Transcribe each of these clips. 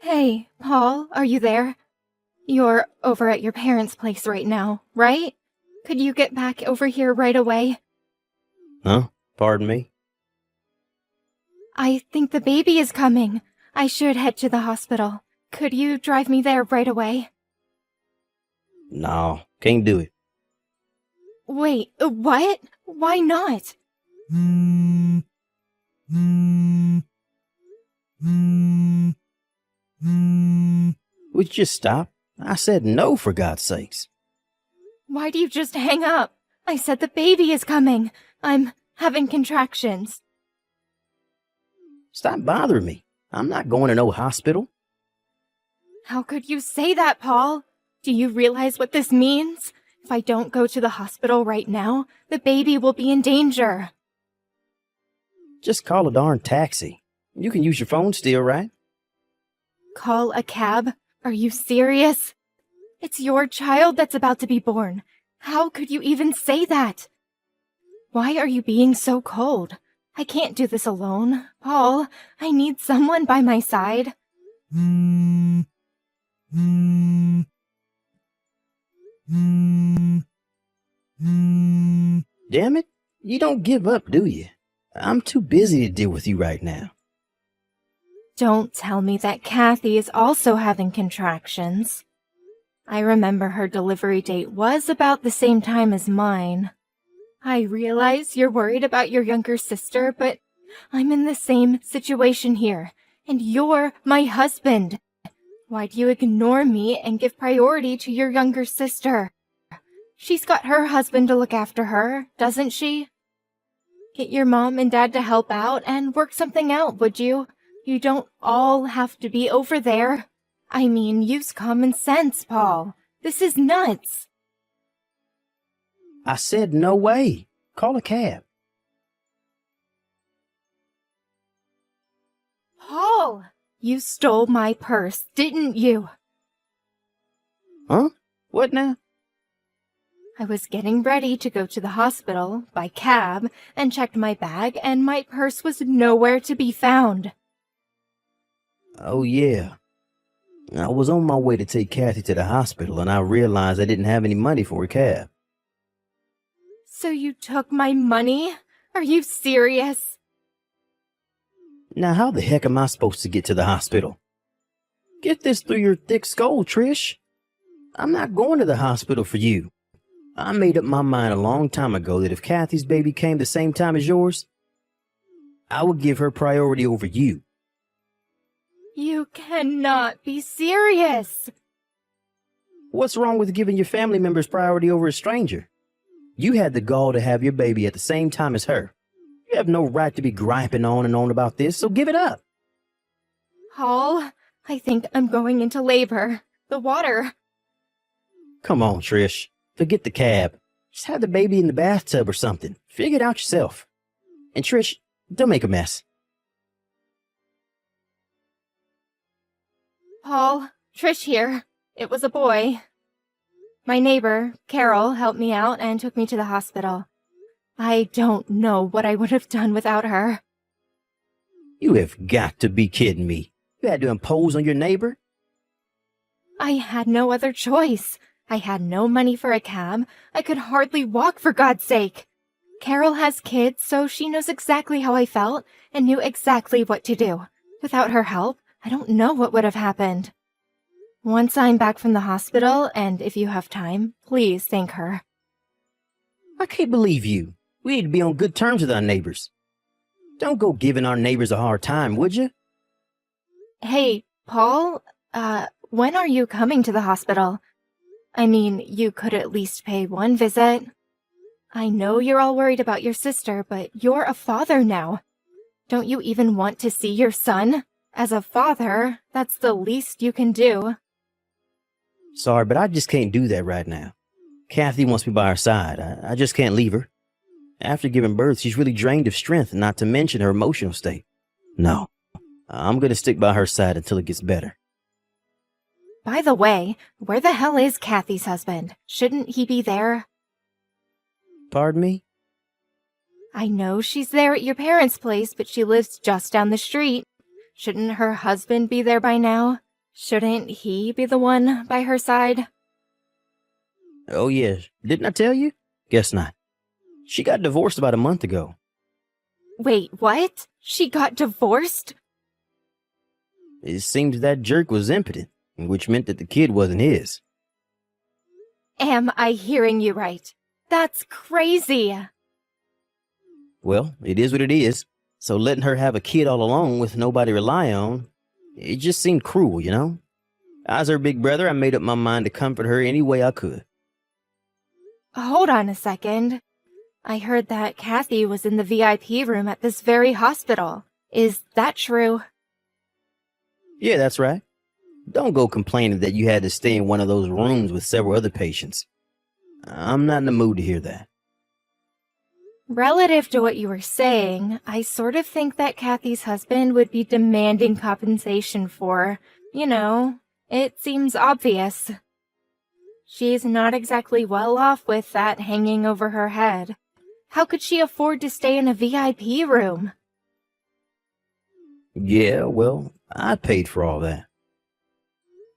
Hey, Paul, are you there? You're over at your parents' place right now, right? Could you get back over here right away? Huh? Pardon me? I think the baby is coming. I should head to the hospital. Could you drive me there right away? No, can't do it. Wait, what? Why not? Would you just stop? I said no, for God's sakes. Why do you just hang up? I said the baby is coming. I'm having contractions. Stop bothering me. I'm not going to no hospital. How could you say that, Paul? Do you realize what this means? If I don't go to the hospital right now, the baby will be in danger. Just call a darn taxi. You can use your phone still, right? Call a cab? Are you serious? It's your child that's about to be born. How could you even say that? Why are you being so cold? I can't do this alone. Paul, I need someone by my side. Damn it, you don't give up, do you? I'm too busy to deal with you right now. Don't tell me that Kathy is also having contractions. I remember her delivery date was about the same time as mine. I realize you're worried about your younger sister, but I'm in the same situation here, and you're my husband. Why do you ignore me and give priority to your younger sister? She's got her husband to look after her, doesn't she? Get your mom and dad to help out and work something out, would you? You don't all have to be over there. I mean, use common sense, Paul. This is nuts. I said no way. Call a cab. Paul! You stole my purse, didn't you? Huh? What now? I was getting ready to go to the hospital by cab and checked my bag, and my purse was nowhere to be found. Oh, yeah. I was on my way to take Kathy to the hospital, and I realized I didn't have any money for a cab. So you took my money? Are you serious? Now, how the heck am I supposed to get to the hospital? Get this through your thick skull, Trish. I'm not going to the hospital for you. I made up my mind a long time ago that if Kathy's baby came the same time as yours, I would give her priority over you. You cannot be serious. What's wrong with giving your family members priority over a stranger? You had the gall to have your baby at the same time as her. You have no right to be griping on and on about this, so give it up. Paul, I think I'm going into labor. The water. Come on, Trish. Forget the cab. Just have the baby in the bathtub or something. Figure it out yourself. And Trish, don't make a mess. Paul, Trish here. It was a boy. My neighbor, Carol, helped me out and took me to the hospital. I don't know what I would have done without her. You have got to be kidding me. You had to impose on your neighbor? I had no other choice. I had no money for a cab. I could hardly walk, for God's sake. Carol has kids, so she knows exactly how I felt and knew exactly what to do. Without her help, I don't know what would have happened. Once I'm back from the hospital, and if you have time, please thank her. I can't believe you. We need to be on good terms with our neighbors. Don't go giving our neighbors a hard time, would you? Hey, Paul, when are you coming to the hospital? I mean, you could at least pay one visit. I know you're all worried about your sister, but you're a father now. Don't you even want to see your son? As a father, that's the least you can do. Sorry, but I just can't do that right now. Kathy wants me by her side. I just can't leave her. After giving birth, she's really drained of strength, not to mention her emotional state. No, I'm going to stick by her side until it gets better. By the way, where the hell is Kathy's husband? Shouldn't he be there? Pardon me? I know she's there at your parents' place, but she lives just down the street. Shouldn't her husband be there by now? Shouldn't he be the one by her side? Oh, yeah. Didn't I tell you? Guess not. She got divorced about a month ago. Wait, what? She got divorced? It seems that jerk was impotent, which meant that the kid wasn't his. Am I hearing you right? That's crazy. Well, it is what it is. So letting her have a kid all alone with nobody to rely on, it just seemed cruel, you know? As her big brother, I made up my mind to comfort her any way I could. Hold on a second. I heard that Kathy was in the VIP room at this very hospital. Is that true? Yeah, that's right. Don't go complaining that you had to stay in one of those rooms with several other patients. I'm not in the mood to hear that. Relative to what you were saying, I sort of think that Kathy's husband would be demanding compensation for, it seems obvious. She's not exactly well off with that hanging over her head. How could she afford to stay in a VIP room? Yeah, well, I paid for all that.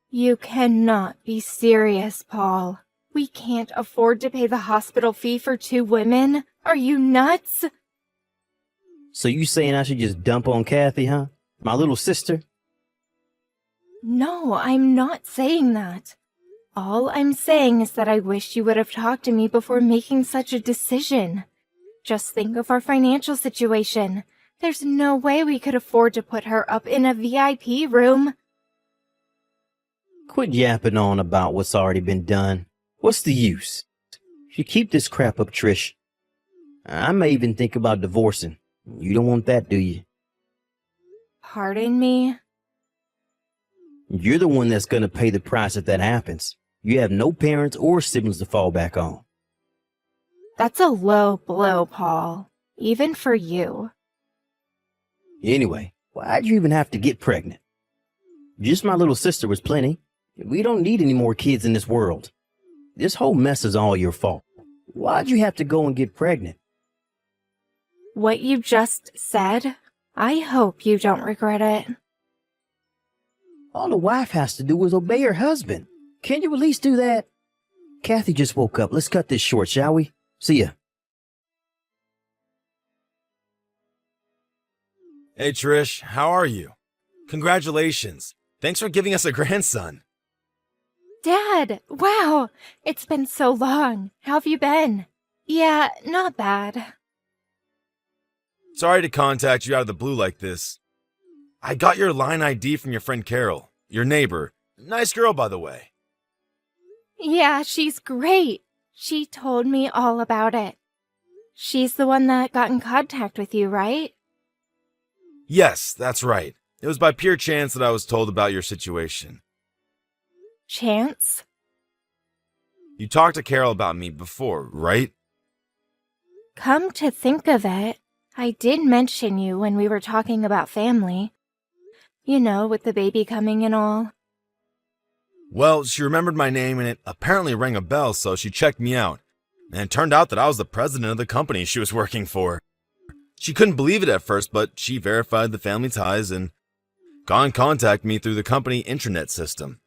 You cannot be serious, Paul. We can't afford to pay the hospital fee for 2 women. Are you nuts? So you saying I should just dump on Kathy, huh? My little sister? No, I'm not saying that. All I'm saying is that I wish you would have talked to me before making such a decision. Just think of our financial situation. There's no way we could afford to put her up in a VIP room. Quit yapping on about what's already been done. What's the use? If you keep this crap up, Trish, I may even think about divorcing. You don't want that, do you? Pardon me? You're the one that's gonna pay the price if that happens. You have no parents or siblings to fall back on. That's a low blow, Paul. Even for you. Anyway, why'd you even have to get pregnant? Just my little sister was plenty. We don't need any more kids in this world. This whole mess is all your fault. Why'd you have to go and get pregnant? What you just said, I hope you don't regret it. All the wife has to do is obey her husband. Can't you at least do that? Kathy just woke up. Let's cut this short, shall we? See ya. Hey Trish, how are you? Congratulations. Thanks for giving us a grandson. Dad, wow, it's been so long. How have you been? Yeah, not bad. Sorry to contact you out of the blue like this. I got your line ID from your friend Carol, your neighbor. Nice girl, by the way. Yeah, she's great. She told me all about it. She's the one that got in contact with you, right? Yes, that's right. It was by pure chance that I was told about your situation. Chance? You talked to Carol about me before, right? Come to think of it, I did mention you when we were talking about family. You know, with the baby coming and all. Well, she remembered my name and it apparently rang a bell, so she checked me out. And it turned out that I was the president of the company she was working for. She couldn't believe it at first, but she verified the family ties and got in contact with me through the company intranet system.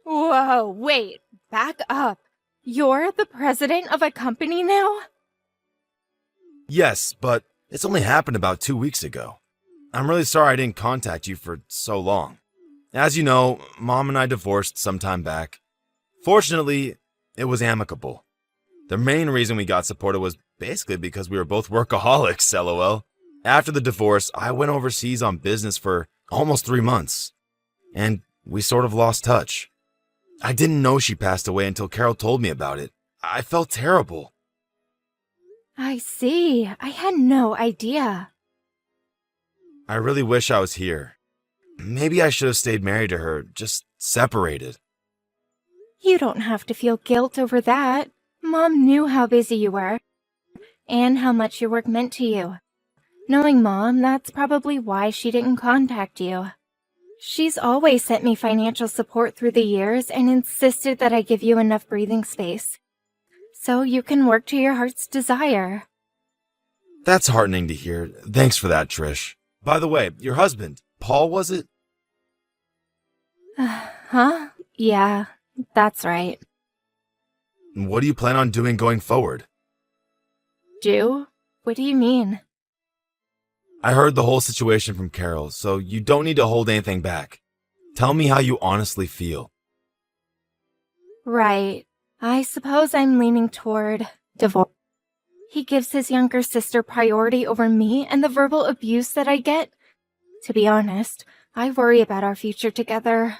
Whoa, wait, back up. You're the president of a company now? Yes, but it's only happened about 2 weeks ago. I'm really sorry I didn't contact you for so long. As you know, Mom and I divorced some time back. Fortunately, it was amicable. The main reason we got supported was basically because we were both workaholics, lol. After the divorce, I went overseas on business for almost 3 months, and we sort of lost touch. I didn't know she passed away until Carol told me about it. I felt terrible. I see. I had no idea. I really wish I was here. Maybe I should have stayed married to her, just separated. You don't have to feel guilt over that. Mom knew how busy you were, and how much your work meant to you. Knowing Mom, that's probably why she didn't contact you. She's always sent me financial support through the years and insisted that I give you enough breathing space, so you can work to your heart's desire. That's heartening to hear. Thanks for that, Trish. By the way, your husband, Paul, was it? Huh? Yeah, that's right. What do you plan on doing going forward? Do? What do you mean? I heard the whole situation from Carol, so you don't need to hold anything back. Tell me how you honestly feel. Right. I suppose I'm leaning toward divorce. He gives his younger sister priority over me and the verbal abuse that I get. To be honest, I worry about our future together.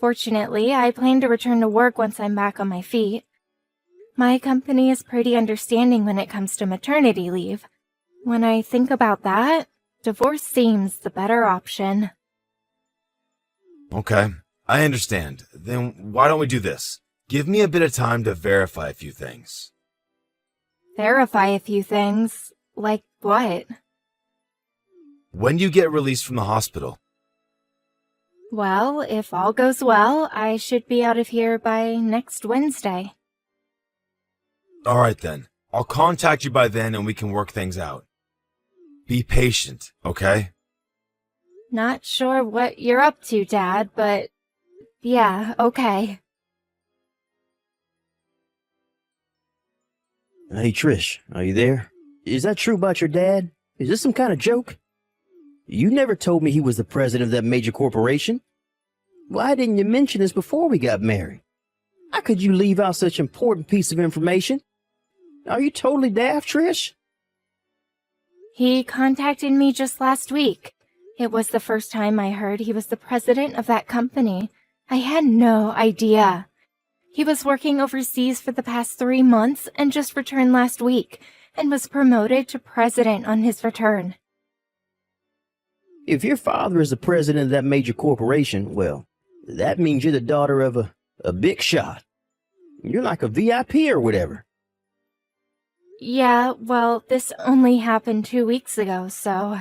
Fortunately, I plan to return to work once I'm back on my feet. My company is pretty understanding when it comes to maternity leave. When I think about that, divorce seems the better option. Okay, I understand. Then why don't we do this? Give me a bit of time to verify a few things. Verify a few things. Like what? When do you get released from the hospital? Well, if all goes well, I should be out of here by next Wednesday. All right then. I'll contact you by then and we can work things out. Be patient, okay? Not sure what you're up to, Dad, but yeah, okay. Hey, Trish, are you there? Is that true about your dad? Is this some kind of joke? You never told me he was the president of that major corporation. Why didn't you mention this before we got married? How could you leave out such an important piece of information? Are you totally daft, Trish? He contacted me just last week. It was the first time I heard he was the president of that company. I had no idea. He was working overseas for the past 3 months and just returned last week and was promoted to president on his return. If your father is the president of that major corporation, well, that means you're the daughter of a big shot. You're like a VIP or whatever. Yeah, well, this only happened 2 weeks ago, so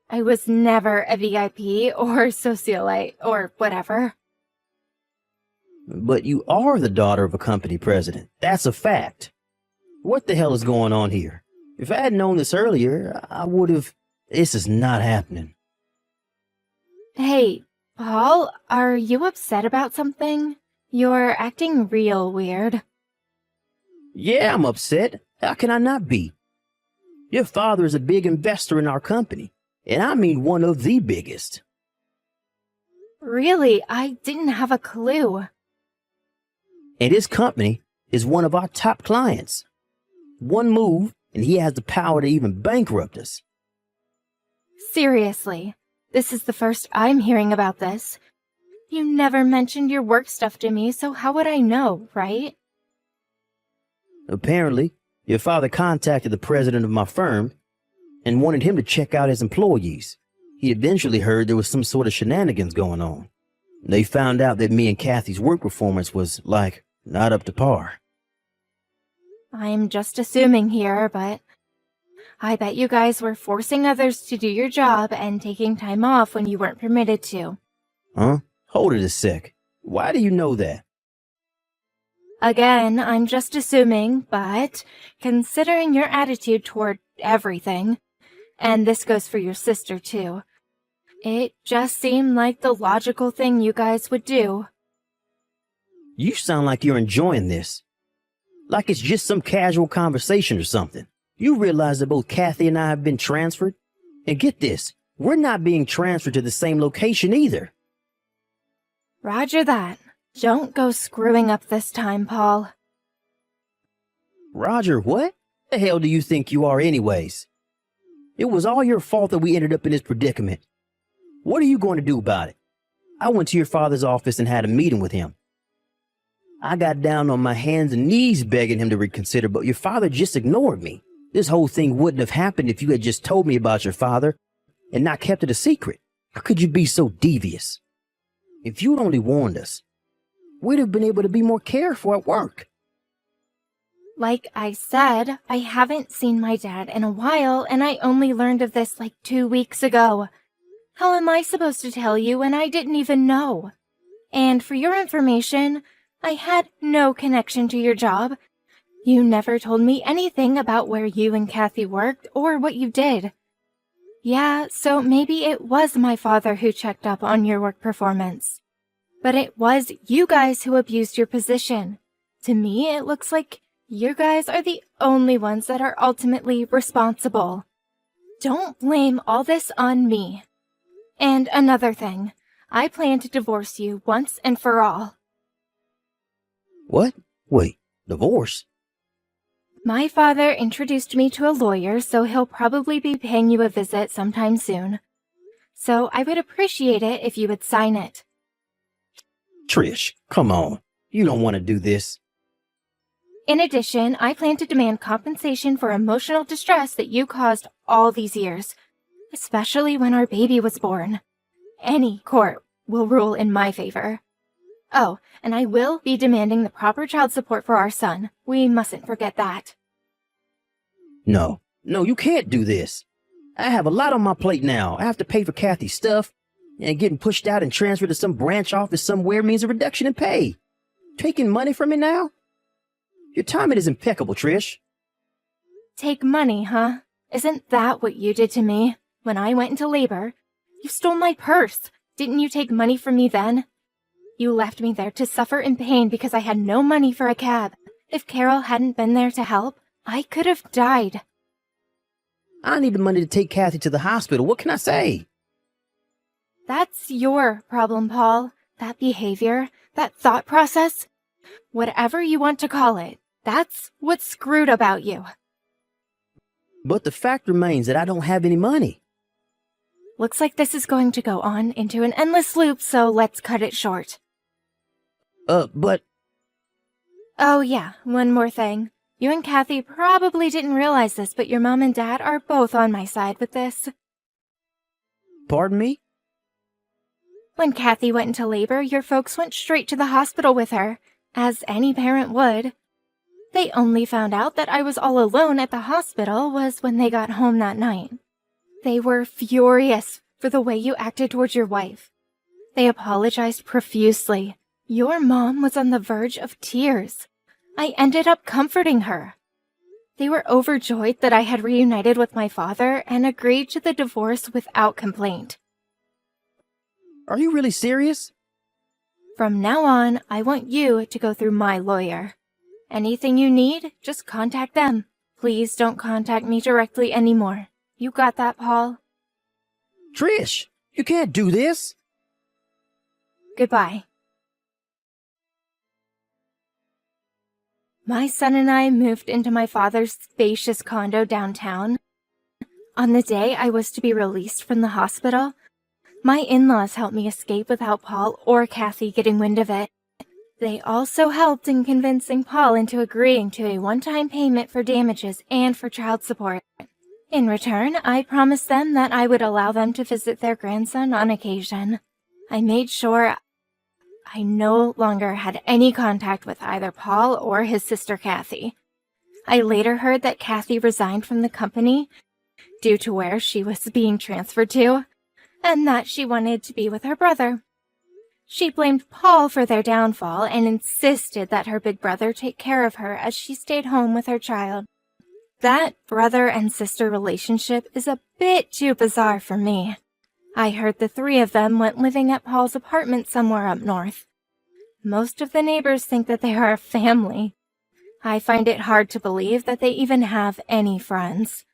I was never a VIP or socialite or whatever. But you are the daughter of a company president. That's a fact. What the hell is going on here? If I had known this earlier, I would have... This is not happening. Hey, Paul, are you upset about something? You're acting real weird. Yeah, I'm upset. How can I not be? Your father is a big investor in our company, and I mean one of the biggest. Really, I didn't have a clue. And his company is one of our top clients. One move, and he has the power to even bankrupt us. Seriously, this is the first I'm hearing about this. You never mentioned your work stuff to me, so how would I know, right? Apparently, your father contacted the president of my firm and wanted him to check out his employees. He eventually heard there was some sort of shenanigans going on. They found out that me and Kathy's work performance was, like, not up to par. I'm just assuming here, but I bet you guys were forcing others to do your job and taking time off when you weren't permitted to. Huh? Hold it a sec. Why do you know that? Again, I'm just assuming, but considering your attitude toward everything, and this goes for your sister too, it just seemed like the logical thing you guys would do. You sound like you're enjoying this. Like it's just some casual conversation or something. You realize that both Kathy and I have been transferred? And get this, we're not being transferred to the same location either. Roger that. Don't go screwing up this time, Paul. Roger, what? The hell do you think you are anyways? It was all your fault that we ended up in this predicament. What are you going to do about it? I went to your father's office and had a meeting with him. I got down on my hands and knees begging him to reconsider, but your father just ignored me. This whole thing wouldn't have happened if you had just told me about your father and not kept it a secret. How could you be so devious? If you'd only warned us, we'd have been able to be more careful at work. Like I said, I haven't seen my dad in a while, and I only learned of this like 2 weeks ago. How am I supposed to tell you when I didn't even know? And for your information, I had no connection to your job. You never told me anything about where you and Kathy worked or what you did. Yeah, so maybe it was my father who checked up on your work performance. But it was you guys who abused your position. To me, it looks like you guys are the only ones that are ultimately responsible. Don't blame all this on me. And another thing, I plan to divorce you once and for all. What? Wait, divorce? My father introduced me to a lawyer, so he'll probably be paying you a visit sometime soon. So I would appreciate it if you would sign it. Trish, come on. You don't want to do this. In addition, I plan to demand compensation for emotional distress that you caused all these years, especially when our baby was born. Any court will rule in my favor. Oh, and I will be demanding the proper child support for our son. We mustn't forget that. No, you can't do this. I have a lot on my plate now. I have to pay for Kathy's stuff, and getting pushed out and transferred to some branch office somewhere means a reduction in pay. Taking money from me now? Your timing is impeccable, Trish. Take money, huh? Isn't that what you did to me when I went into labor? You stole my purse. Didn't you take money from me then? You left me there to suffer in pain because I had no money for a cab. If Carol hadn't been there to help, I could have died. I need the money to take Kathy to the hospital. What can I say? That's your problem, Paul. That behavior, that thought process, whatever you want to call it, that's what's screwed about you. But the fact remains that I don't have any money. Looks like this is going to go on into an endless loop, so let's cut it short. But... Oh yeah, one more thing. You and Kathy probably didn't realize this, but your mom and dad are both on my side with this. Pardon me? When Kathy went into labor, your folks went straight to the hospital with her, as any parent would. They only found out that I was all alone at the hospital was when they got home that night. They were furious for the way you acted towards your wife. They apologized profusely. Your mom was on the verge of tears. I ended up comforting her. They were overjoyed that I had reunited with my father and agreed to the divorce without complaint. Are you really serious? From now on, I want you to go through my lawyer. Anything you need, just contact them. Please don't contact me directly anymore. You got that, Paul? Trish, you can't do this. Goodbye. My son and I moved into my father's spacious condo downtown. On the day I was to be released from the hospital, my in-laws helped me escape without Paul or Kathy getting wind of it. They also helped in convincing Paul into agreeing to a one-time payment for damages and for child support. In return, I promised them that I would allow them to visit their grandson on occasion. I made sure I no longer had any contact with either Paul or his sister Kathy. I later heard that Kathy resigned from the company due to where she was being transferred to, and that she wanted to be with her brother. She blamed Paul for their downfall and insisted that her big brother take care of her as she stayed home with her child. That brother and sister relationship is a bit too bizarre for me. I heard the three of them went living at Paul's apartment somewhere up north. Most of the neighbors think that they are a family. I find it hard to believe that they even have any friends.